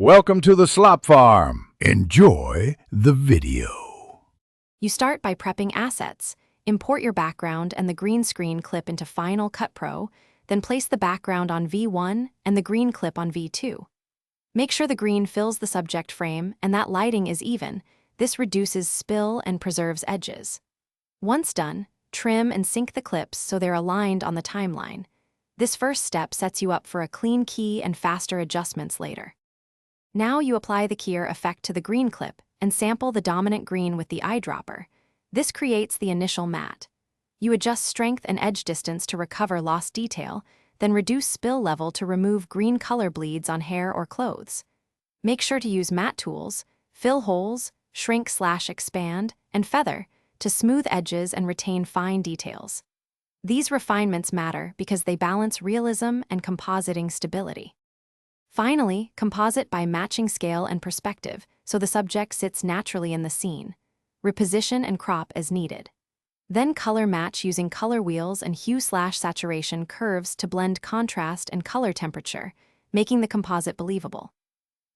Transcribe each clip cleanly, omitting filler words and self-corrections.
Welcome to the Slop Farm. Enjoy the video. You start by prepping assets. Import your background and the green screen clip into Final Cut Pro, then place the background on V1 and the green clip on V2. Make sure the green fills the subject frame and that lighting is even. This reduces spill and preserves edges. Once done, trim and sync the clips so they're aligned on the timeline. This first step sets you up for a clean key and faster adjustments later. Now you apply the keyer effect to the green clip and sample the dominant green with the eyedropper. This creates the initial matte. You adjust strength and edge distance to recover lost detail, then reduce spill level to remove green color bleeds on hair or clothes. Make sure to use matte tools, fill holes, shrink/expand, and feather to smooth edges and retain fine details. These refinements matter because they balance realism and compositing stability. Finally, composite by matching scale and perspective so the subject sits naturally in the scene. Reposition and crop as needed. Then color match using color wheels and hue/saturation curves to blend contrast and color temperature, making the composite believable.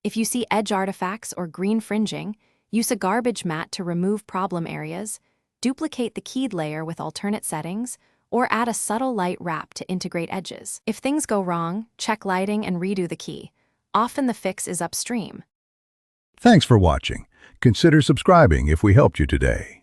If you see edge artifacts or green fringing, use a garbage mat to remove problem areas, duplicate the keyed layer with alternate settings, or add a subtle light wrap to integrate edges. If things go wrong, check lighting and redo the key. Often the fix is upstream. Thanks for watching. Consider subscribing if we helped you today.